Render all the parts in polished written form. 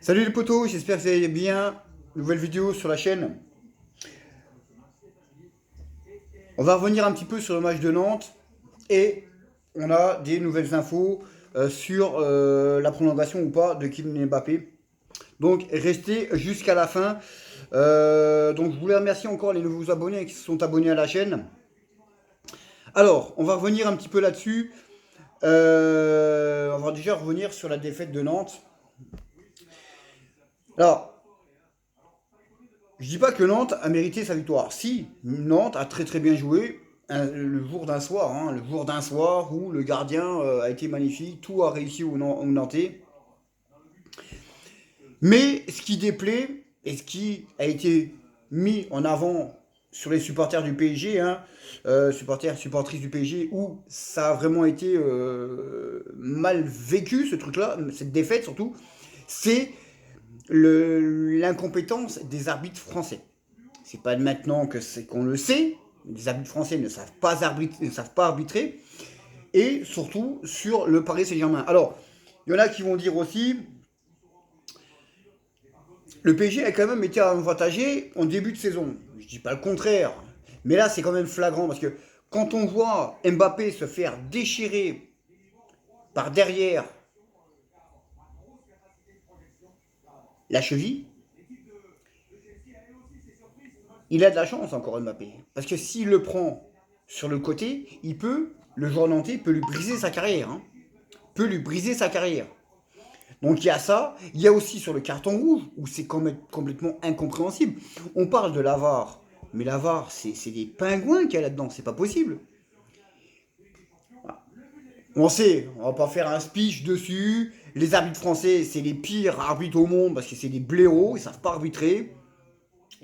Salut les potos, j'espère que vous allez bien. Nouvelle vidéo sur la chaîne. On va revenir un petit peu sur le match de Nantes et on a des nouvelles infos sur la prolongation ou pas de Kylian Mbappé. Donc restez jusqu'à la fin. Donc je voulais remercier encore les nouveaux abonnés qui se sont abonnés à la chaîne. Alors, on va revenir un petit peu là-dessus. On va déjà revenir sur la défaite de Nantes. Alors, je dis pas que Nantes a mérité sa victoire. Si, Nantes a très très bien joué le jour d'un soir, hein, le jour d'un soir où le gardien a été magnifique, tout a réussi au Nantais. Mais ce qui déplaît et ce qui a été mis en avant sur les supporters du PSG, hein, supportrices du PSG, où ça a vraiment été mal vécu ce truc-là, cette défaite surtout, c'est l'incompétence des arbitres français. C'est pas maintenant que c'est qu'on le sait. Les arbitres français ne savent pas arbitrer. Et surtout sur le Paris Saint-Germain. Alors, il y en a qui vont dire aussi, le PSG a quand même été avantagé en début de saison. Je dis pas le contraire. Mais là, c'est quand même flagrant parce que quand on voit Mbappé se faire déchirer par derrière la cheville, il a de la chance encore Mbappé. Parce que s'il le prend sur le côté, le joueur nantais peut lui briser sa carrière. Hein. Peut lui briser sa carrière. Donc il y a ça. Il y a aussi sur le carton rouge, où c'est quand même complètement incompréhensible. On parle de l'avare. Mais l'avare, c'est des pingouins qu'il y a là-dedans. C'est pas possible. On sait, on va pas faire un speech dessus. Les arbitres français, c'est les pires arbitres au monde parce que c'est des blaireaux, ils savent pas arbitrer.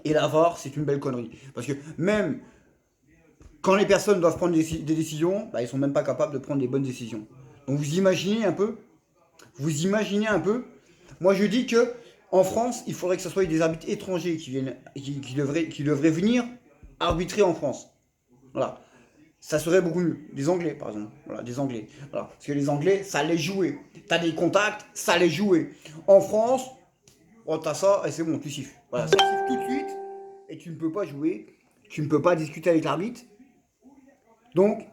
Et l'avare, c'est une belle connerie. Parce que même quand les personnes doivent prendre des décisions, bah, ils sont même pas capables de prendre des bonnes décisions. Donc vous imaginez un peu. Vous imaginez un peu. Moi je dis que en France, il faudrait que ce soit des arbitres étrangers qui devraient venir arbitrer en France. Voilà. Ça serait beaucoup mieux. Des Anglais, par exemple. Voilà, des Anglais. Voilà. Parce que les Anglais, ça les jouer. T'as des contacts, ça les jouer. En France, oh, t'as ça et c'est bon, tu siffles. Voilà, ça siffle tout de suite et tu ne peux pas jouer. Tu ne peux pas discuter avec l'arbitre. Donc,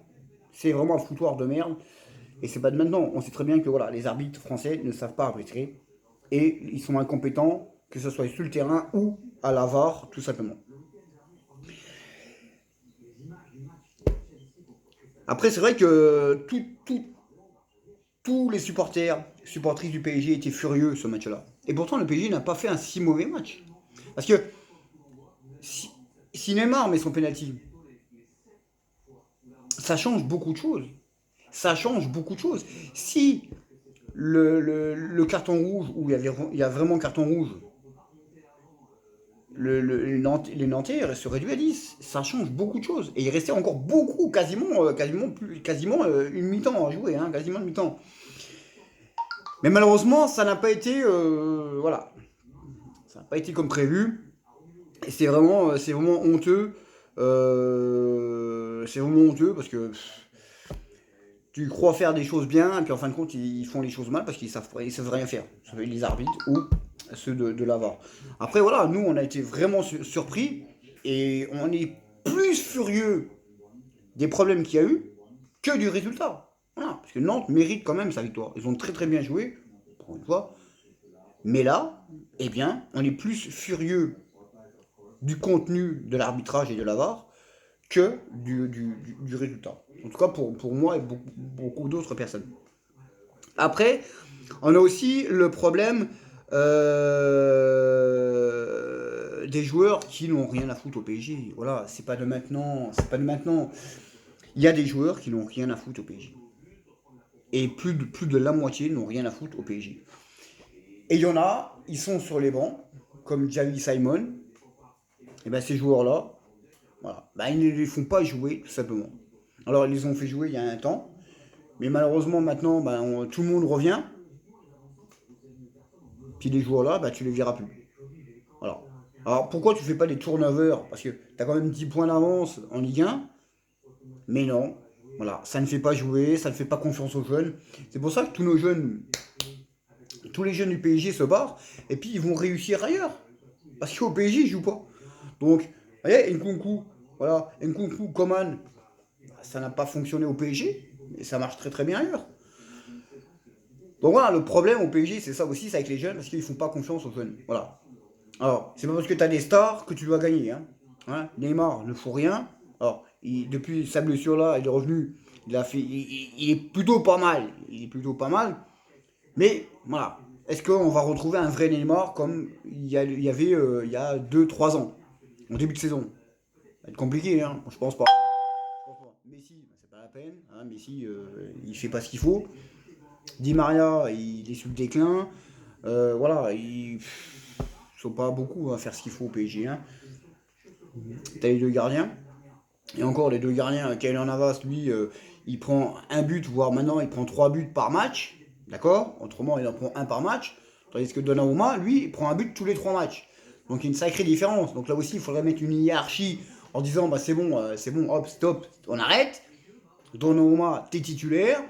c'est vraiment un foutoir de merde. Et c'est pas de maintenant. On sait très bien que voilà, les arbitres français ne savent pas arbitrer. Et ils sont incompétents, que ce soit sur le terrain ou à la VAR, tout simplement. Après, c'est vrai que tous les supportrices du PSG étaient furieux ce match-là. Et pourtant, le PSG n'a pas fait un si mauvais match. Parce que si Neymar met son penalty, ça change beaucoup de choses. Ça change beaucoup de choses. Si le carton rouge, où il y a vraiment carton rouge, les Nantais se réduisent à 10. Ça change beaucoup de choses. Et il restait encore beaucoup, quasiment une mi-temps à jouer, hein, quasiment une mi-temps. Mais malheureusement, ça n'a pas été, voilà, ça n'a pas été comme prévu. Et c'est vraiment honteux. C'est vraiment honteux parce que tu crois faire des choses bien, et puis en fin de compte, ils font les choses mal parce ils savent rien faire. Les arbitres ou ceux de l'avare. Après, voilà, nous, on a été vraiment surpris et on est plus furieux des problèmes qu'il y a eu que du résultat. Voilà, parce que Nantes mérite quand même sa victoire. Ils ont très très bien joué, pour une fois. Mais là, eh bien, on est plus furieux du contenu de l'arbitrage et de la VAR que du résultat. En tout cas, pour moi et beaucoup d'autres personnes. Après, on a aussi le problème des joueurs qui n'ont rien à foutre au PSG. Voilà, c'est pas de maintenant. C'est pas de maintenant. Il y a des joueurs qui n'ont rien à foutre au PSG. Et plus de la moitié n'ont rien à foutre au PSG. Et il y en a, ils sont sur les bancs, comme Javi Simon. Et bien ces joueurs-là, voilà, ben, ils ne les font pas jouer, tout simplement. Alors ils les ont fait jouer il y a un temps, mais malheureusement maintenant, ben, tout le monde revient. Puis les joueurs-là, ben, tu les verras plus. Voilà. Alors pourquoi tu fais pas des turnovers? Parce que tu as quand même 10 points d'avance en Ligue 1. Mais non, voilà, ça ne fait pas jouer, ça ne fait pas confiance aux jeunes. C'est pour ça que tous nos jeunes tous les jeunes du PSG se barrent, et puis ils vont réussir ailleurs. Parce qu'au PSG, ils jouent pas. Donc, vous voyez, Nkunku, voilà, Nkunku, Coman, ça n'a pas fonctionné au PSG, mais ça marche très très bien ailleurs. Donc voilà, le problème au PSG, c'est ça aussi, c'est avec les jeunes, parce qu'ils font pas confiance aux jeunes. Voilà. Alors, c'est pas parce que tu as des stars que tu dois gagner. Neymar ne fout rien. Alors, depuis sa blessure-là, il est revenu, il est plutôt pas mal. Il est plutôt pas mal. Mais, voilà. Est-ce qu'on va retrouver un vrai Neymar comme il y avait il y a 2 3 ans, en début de saison? Ça va être compliqué, hein. Je pense pas. Messi, c'est pas la peine. Messi, il fait pas ce qu'il faut. Di Maria, il est sur le déclin. Voilà, ils sont pas beaucoup à faire ce qu'il faut au PSG. T'as les deux gardiens. Et encore, les deux gardiens, Keylor Navas, lui, il prend un but, voire maintenant, il prend 3 buts par match. D'accord? Autrement, il en prend un par match. Tandis que Donnarumma, lui, il prend un but tous les 3 matchs. Donc il y a une sacrée différence. Donc là aussi, il faudrait mettre une hiérarchie en disant, bah c'est bon, hop, stop, on arrête. Donnarumma, t'es titulaire.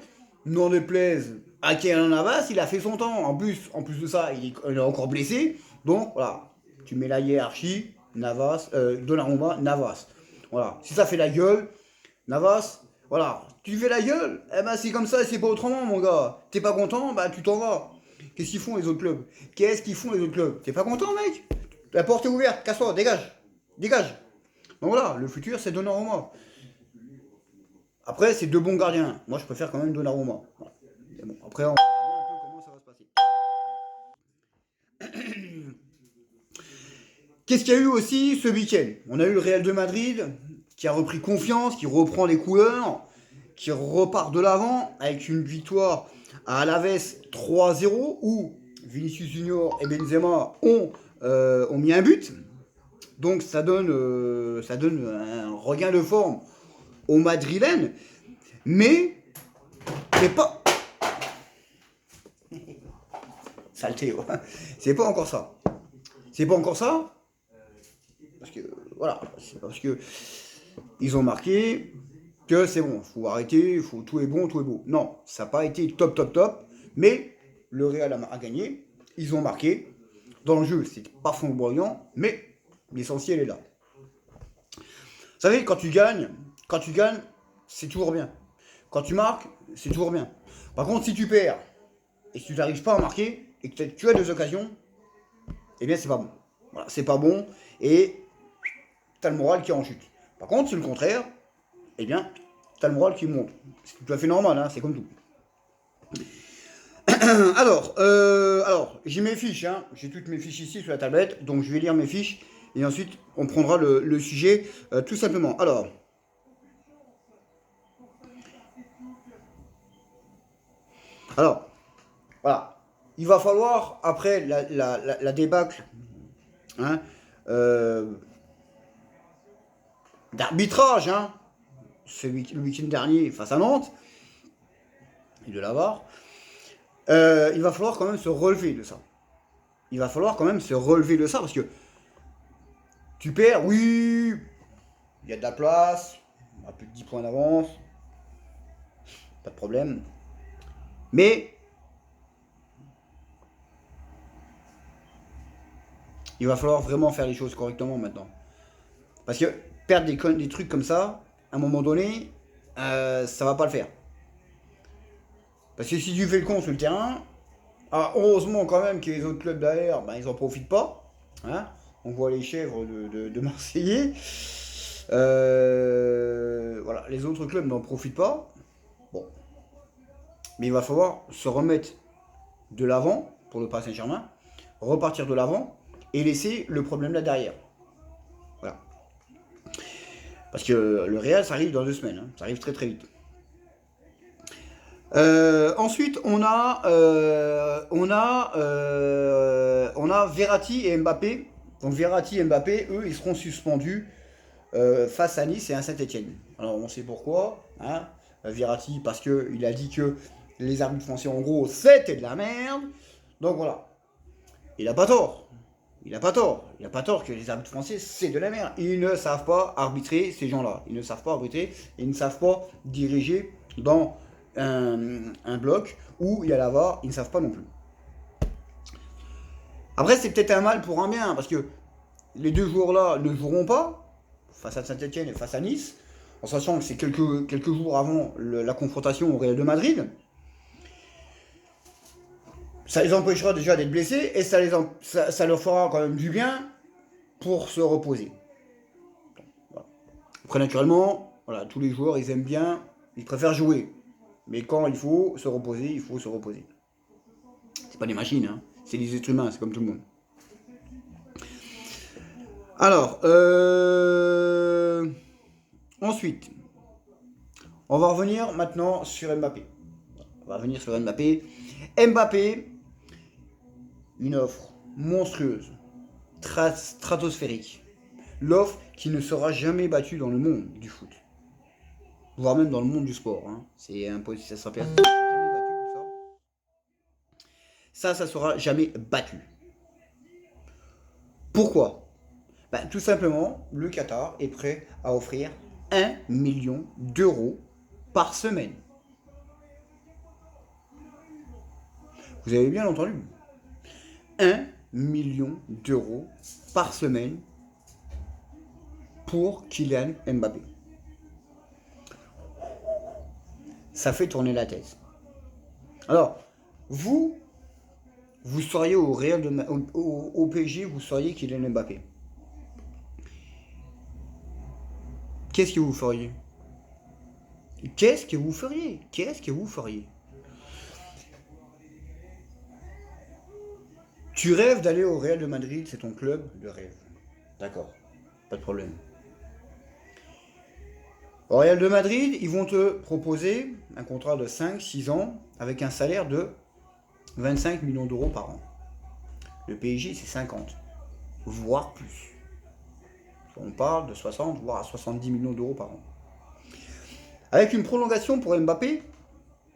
N'en déplaise à Keylor Navas, il a fait son temps. En plus de ça, il est encore blessé. Donc voilà, tu mets la hiérarchie, Navas, Donnarumma, Navas. Voilà, si ça fait la gueule, Navas, voilà, tu fais la gueule, eh ben c'est comme ça, c'est pas autrement, mon gars. T'es pas content, bah tu t'en vas. Qu'est-ce qu'ils font les autres clubs? Qu'est-ce qu'ils font les autres clubs? T'es pas content, mec? La porte est ouverte, casse-toi, dégage, dégage. Donc voilà, le futur c'est Donnarumma. Après, c'est deux bons gardiens. Moi, je préfère quand même Donnarumma. Voilà. Mais bon, après, on verra un peu comment ça va se passer. Qu'est-ce qu'il y a eu aussi ce week-end? On a eu le Real de Madrid qui a repris confiance, qui reprend les couleurs, qui repart de l'avant avec une victoire à Alaves 3-0 où Vinicius Junior et Benzema ont mis un but. Donc ça donne un regain de forme aux Madrilènes, mais c'est pas... Saleté, c'est pas encore ça. C'est pas encore ça, parce que, voilà, c'est parce que ils ont marqué que c'est bon, faut arrêter, tout est bon, tout est beau. Non, ça n'a pas été top, top, top, mais le Real a gagné, ils ont marqué. Dans le jeu, c'est pas flamboyant, mais l'essentiel est là. Vous savez, quand tu gagnes, c'est toujours bien. Quand tu marques, c'est toujours bien. Par contre, si tu perds et que tu n'arrives pas à marquer et que tu as des occasions, eh bien, c'est pas bon. Voilà, c'est pas bon et tu as le moral qui est en chute. Par contre, c'est le contraire, eh bien, tu as le moral qui monte. C'est tout à fait normal, c'est comme tout. Alors, j'ai mes fiches, j'ai toutes mes fiches ici sur la tablette, donc je vais lire mes fiches et ensuite on prendra le sujet tout simplement. Alors, voilà, il va falloir, après la débâcle d'arbitrage, le week-end dernier face à Nantes, et de l'avoir, il va falloir quand même se relever de ça. Il va falloir quand même se relever de ça, parce que tu perds, oui, il y a de la place, on a plus de 10 points d'avance, pas de problème. Mais il va falloir vraiment faire les choses correctement maintenant. Parce que perdre des trucs comme ça, à un moment donné, ça va pas le faire. Parce que si tu fais le con sur le terrain, heureusement quand même que les autres clubs derrière, ils en profitent pas. On voit les chèvres de Marseillais. Voilà, les autres clubs n'en profitent pas. Bon. Mais il va falloir se remettre de l'avant pour le Paris Saint-Germain, repartir de l'avant et laisser le problème là derrière. Voilà. Parce que le Real, ça arrive dans 2 semaines. Ça arrive très très vite. Ensuite, on a Verratti et Mbappé. Donc Verratti et Mbappé, eux, ils seront suspendus face à Nice et à Saint-Etienne. Alors on sait pourquoi. Verratti, parce qu'il a dit que les arbitres français, en gros, c'était de la merde. Donc voilà. Il n'a pas tort. Il n'a pas tort que les arbitres français, c'est de la merde. Ils ne savent pas arbitrer ces gens-là. Ils ne savent pas arbitrer. Ils ne savent pas diriger dans un bloc où il y a la VAR. Ils ne savent pas non plus. Après, c'est peut-être un mal pour un bien, parce que les deux joueurs-là ne joueront pas, face à Saint-Etienne et face à Nice, en sachant que c'est quelques jours avant la confrontation au Real de Madrid. Ça les empêchera déjà d'être blessés, et ça leur fera quand même du bien pour se reposer. Voilà. Après, naturellement, voilà, tous les joueurs, ils aiment bien, ils préfèrent jouer. Mais quand il faut se reposer, il faut se reposer. C'est pas des machines, hein. C'est des êtres humains, c'est comme tout le monde. Alors, ensuite, on va revenir maintenant sur Mbappé. On va revenir sur Mbappé. Mbappé, une offre monstrueuse, stratosphérique. L'offre qui ne sera jamais battue dans le monde du foot. Voire même dans le monde du sport. Hein. C'est impossible, ça sera jamais battu tout ça. Ça sera jamais battu. Pourquoi? Ben, tout simplement, le Qatar est prêt à offrir 1 million d'euros par semaine. Vous avez bien entendu. 1 million d'euros par semaine pour Kylian Mbappé. Ça fait tourner la tête. Alors, vous seriez au Real au PSG, vous seriez Kylian Mbappé. Qu'est-ce que vous feriez? Qu'est-ce que vous feriez? Qu'est-ce que vous feriez? Tu rêves d'aller au Real de Madrid, c'est ton club de rêve. D'accord, pas de problème. Au Real de Madrid, ils vont te proposer un contrat de 5-6 ans avec un salaire de 25 millions d'euros par an. Le PSG, c'est 50, voire plus. On parle de 60, voire à 70 millions d'euros par an. Avec une prolongation pour Mbappé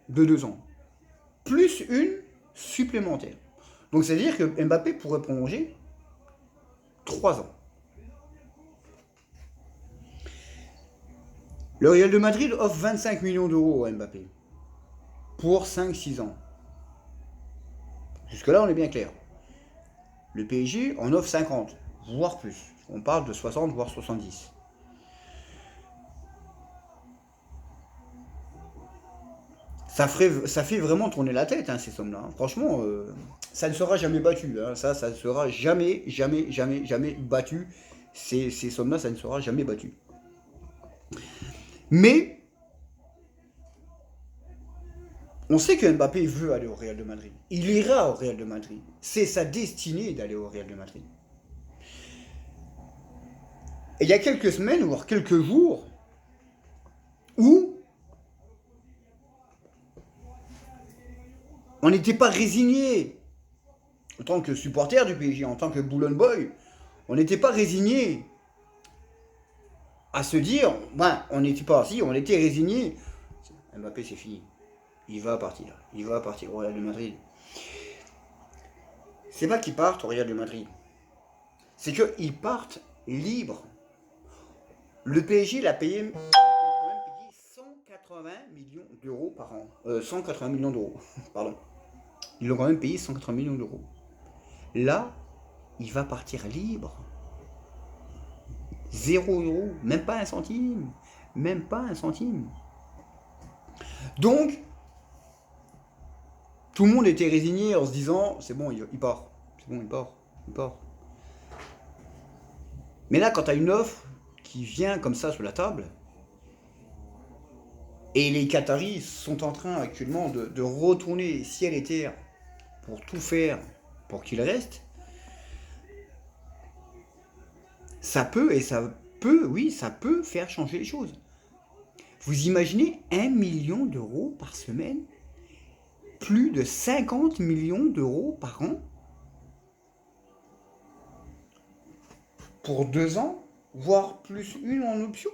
de 2 ans. Plus une supplémentaire. Donc c'est-à-dire que Mbappé pourrait prolonger 3 ans. Le Real de Madrid offre 25 millions d'euros à Mbappé pour 5-6 ans. Jusque-là, on est bien clair. Le PSG en offre 50, voire plus. On parle de 60, voire 70. Ça fait vraiment tourner la tête, hein, ces sommes-là. Hein. Franchement, ça ne sera jamais battu. Hein. Ça ne sera jamais battu. Ces sommes-là, ça ne sera jamais battu. Mais, on sait que Mbappé veut aller au Real de Madrid. Il ira au Real de Madrid. C'est sa destinée d'aller au Real de Madrid. Et il y a quelques semaines, voire quelques jours, où on n'était pas résigné. En tant que supporter du PSG, en tant que Boulogne Boy, on n'était pas résigné à se dire, ben, on n'était pas assis, on était résigné. Mbappé, c'est fini. Il va partir au Real de Madrid. C'est pas qu'il parte au Real de Madrid. C'est qu'ils partent libres. Le PSG l'a payé, 180 millions d'euros par an. 180 millions d'euros, pardon. Ils l'ont quand même payé 180 millions d'euros. Là, il va partir libre. 0 euros, même pas un centime. Même pas un centime. Donc, tout le monde était résigné en se disant, c'est bon, il part. C'est bon, il part. Mais là, quand tu as une offre qui vient comme ça sur la table, et les Qataris sont en train actuellement de retourner ciel et terre pour tout faire pour qu'il reste, ça peut faire changer les choses. Vous imaginez 1 million d'euros par semaine? Plus de 50 millions d'euros par an? Pour 2 ans, voire plus une en option?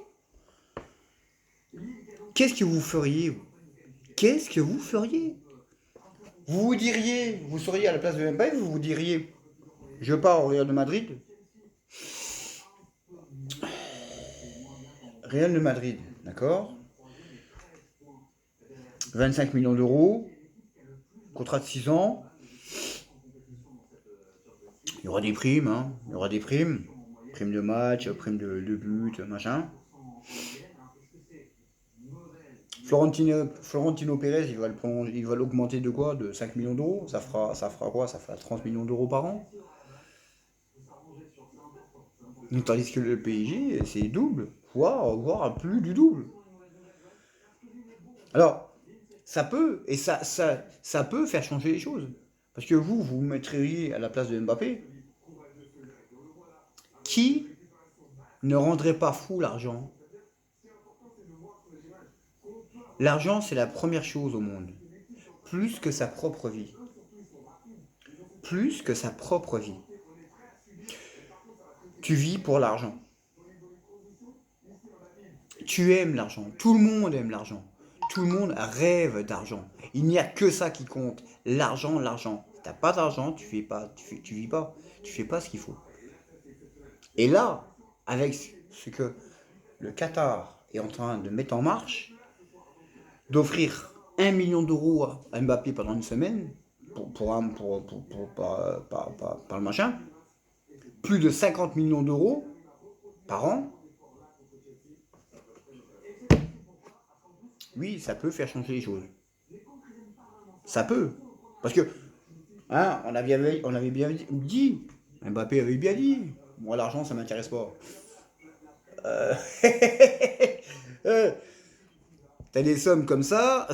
Qu'est-ce que vous feriez? Qu'est-ce que vous feriez? Vous seriez à la place de Mbappé, vous diriez, je pars au Real de Madrid. Real de Madrid, d'accord? 25 millions d'euros, contrat de 6 ans. Il y aura des primes, hein. Il y aura des primes. Primes de match, primes de but, machin. Florentino Pérez, il va l'augmenter de quoi? De 5 millions d'euros? Ça fera quoi? Ça fera 30 millions d'euros par an. Tandis que le PSG, c'est double, voire plus du double. Alors, ça peut, et ça peut faire changer les choses. Parce que vous mettriez à la place de Mbappé, qui ne rendrait pas fou l'argent? L'argent, c'est la première chose au monde. Plus que sa propre vie. Plus que sa propre vie. Tu vis pour l'argent. Tu aimes l'argent. Tout le monde aime l'argent. Tout le monde rêve d'argent. Il n'y a que ça qui compte. L'argent, l'argent. Si t'as pas d'argent, tu vis pas. Tu fais pas ce qu'il faut. Et là, avec ce que le Qatar est en train de mettre en marche, d'offrir 1 million d'euros à Mbappé pendant une semaine, par le machin, plus de 50 millions d'euros par an, oui, ça peut faire changer les choses. Ça peut. Parce que, hein, on avait bien dit, Mbappé avait bien dit, moi l'argent ça m'intéresse pas. Euh, euh, T'as des sommes comme ça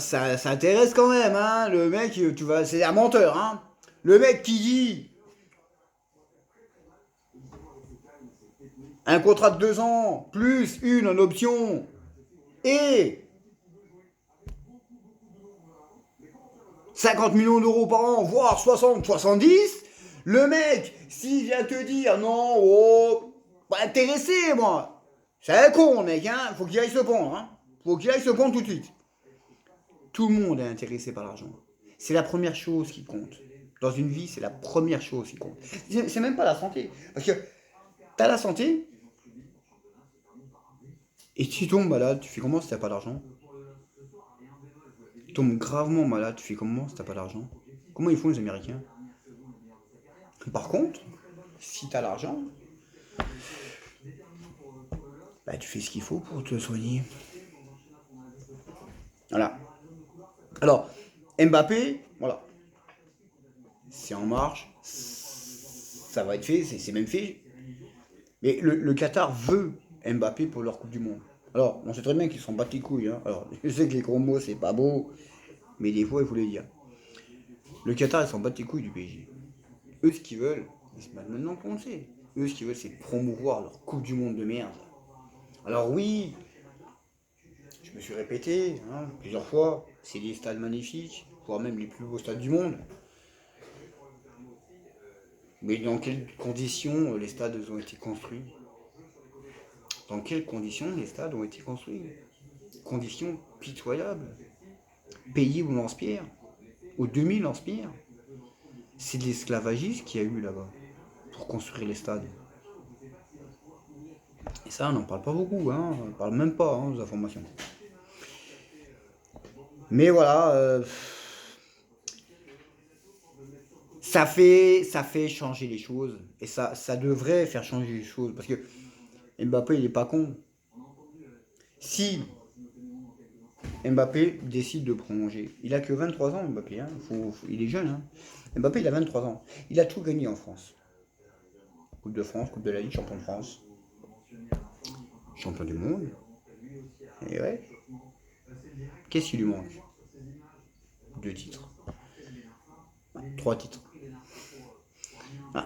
intéresse quand même, hein. Le mec, c'est un menteur, hein. Le mec qui dit un contrat de 2 ans, plus une en option, et 50 millions d'euros par an, voire 60, 70, le mec, s'il vient te dire non, oh, pas intéressé, moi. C'est un con, mec, hein. Faut qu'il aille se prendre, hein. Faut qu'il aille se prendre tout de suite. Tout le monde est intéressé par l'argent. C'est la première chose qui compte. Dans une vie, c'est la première chose qui compte. C'est même pas la santé. Parce que t'as la santé, et tu tombes malade, tu fais comment si t'as pas d'argent? Tu tombes gravement malade, tu fais comment si t'as pas d'argent? Comment ils font les Américains? Par contre, si t'as l'argent, bah tu fais ce qu'il faut pour te soigner. Voilà. Alors, Mbappé, voilà. C'est en marche, ça va être fait, c'est même fait. Mais le Qatar veut Mbappé pour leur Coupe du Monde. Alors, on sait très bien qu'ils s'en battent les couilles. Hein. Alors, je sais que les gros mots, c'est pas beau, mais des fois, il faut les dire. Le Qatar, ils s'en battent les couilles du PSG. Eux, ce qu'ils veulent, c'est maintenant qu'on le sait. Eux, ce qu'ils veulent, c'est promouvoir leur Coupe du Monde de merde. Alors oui, je me suis répété plusieurs fois, c'est des stades magnifiques, voire même les plus beaux stades du monde. Mais dans quelles conditions les stades ont été construits? Dans quelles conditions les stades ont été construits? Conditions pitoyables. Pays au lance-pierre, au demi-lance-pierre. C'est de l'esclavagisme qu'il y a eu là-bas pour construire les stades. Et ça, on n'en parle pas beaucoup, hein. On ne parle même pas aux informations. Mais voilà, ça fait changer les choses. Et ça devrait faire changer les choses. Parce que Mbappé, il est pas con. Si Mbappé décide de prolonger, il a que 23 ans, Mbappé. Hein. Il est jeune. Hein. Mbappé, il a 23 ans. Il a tout gagné en France. Coupe de France, Coupe de la Ligue, champion de France. Champion du monde. Et ouais. Qu'est-ce qui lui manque? 2 titres. 3 titres.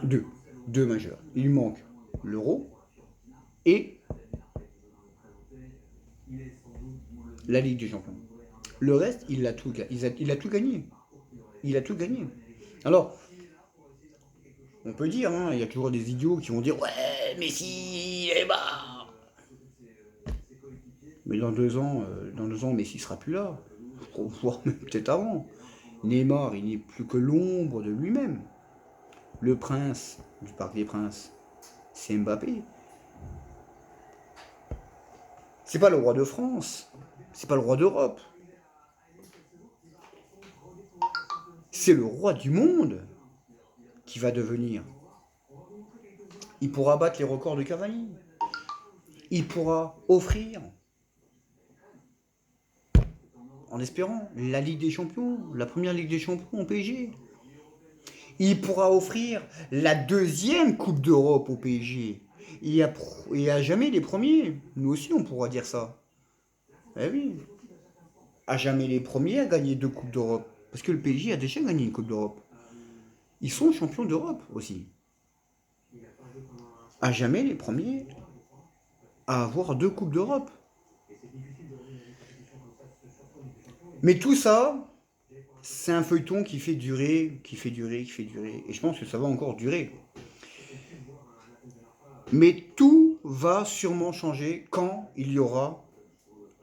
Deux. 2 majeurs. Il lui manque l'Euro et la Ligue des Champions. Le reste, il a tout gagné. Il a tout gagné. Alors, on peut dire, il y a toujours des idiots qui vont dire ouais, Messi, il est bas. Mais dans 2 ans, Messi sera plus là. Voire même peut-être avant. Neymar, il n'est plus que l'ombre de lui-même. Le prince du Parc des Princes, c'est Mbappé. C'est pas le roi de France. C'est pas le roi d'Europe. C'est le roi du monde qui va devenir. Il pourra battre les records de Cavani. Il pourra offrir, en espérant, la Ligue des Champions, la première Ligue des Champions au PSG. Il pourra offrir la deuxième Coupe d'Europe au PSG. Il n'y a jamais les premiers. Nous aussi, on pourra dire ça. Eh oui. À jamais les premiers à gagner 2 Coupes d'Europe. Parce que le PSG a déjà gagné une Coupe d'Europe. Ils sont champions d'Europe aussi. À jamais les premiers à avoir 2 Coupes d'Europe. Mais tout ça, c'est un feuilleton qui fait durer, qui fait durer, qui fait durer. Et je pense que ça va encore durer. Mais tout va sûrement changer quand il y aura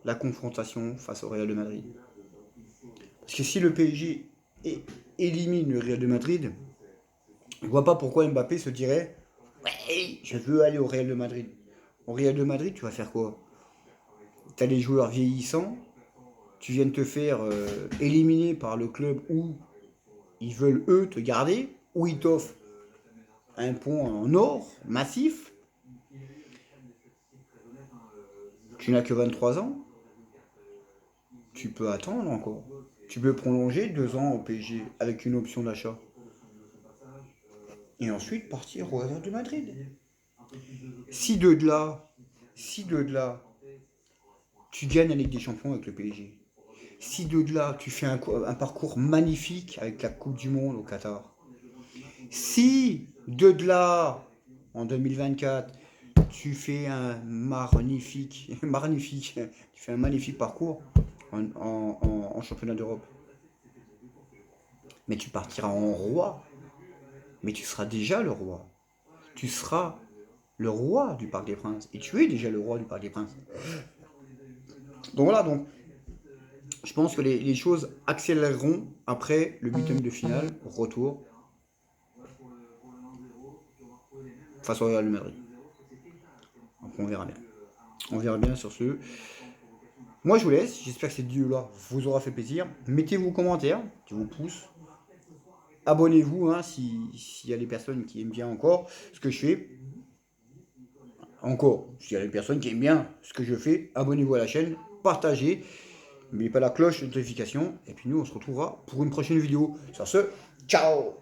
la confrontation face au Real de Madrid. Parce que si le PSG élimine le Real de Madrid, je ne vois pas pourquoi Mbappé se dirait « Ouais, je veux aller au Real de Madrid ». Au Real de Madrid, tu vas faire quoi? Tu as les joueurs vieillissants, tu viens de te faire éliminer par le club où ils veulent eux te garder, où ils t'offrent un pont en or massif. Tu n'as que 23 ans, tu peux attendre encore. Tu peux prolonger 2 ans au PSG avec une option d'achat. Et ensuite partir au Real de Madrid. Si de là, tu gagnes la Ligue des Champions avec le PSG. Si de là, tu fais un parcours magnifique avec la Coupe du Monde au Qatar. Si de là, en 2024, tu fais un magnifique parcours en championnat d'Europe. Mais tu partiras en roi. Mais tu seras déjà le roi. Tu seras le roi du Parc des Princes. Et tu es déjà le roi du Parc des Princes. Donc voilà, donc je pense que les choses accéléreront après le 8e de finale, retour face au Real de Madrid. Donc on verra bien. On verra bien sur ce. Moi je vous laisse, j'espère que cette vidéo-là vous aura fait plaisir. Mettez vos commentaires, qui vous poussent. Abonnez-vous hein, s'il y a des personnes qui aiment bien encore ce que je fais. Encore, s'il y a des personnes qui aiment bien ce que je fais, abonnez-vous à la chaîne, partagez, n'oubliez pas la cloche de notification, et puis nous on se retrouvera pour une prochaine vidéo. Sur ce, ciao!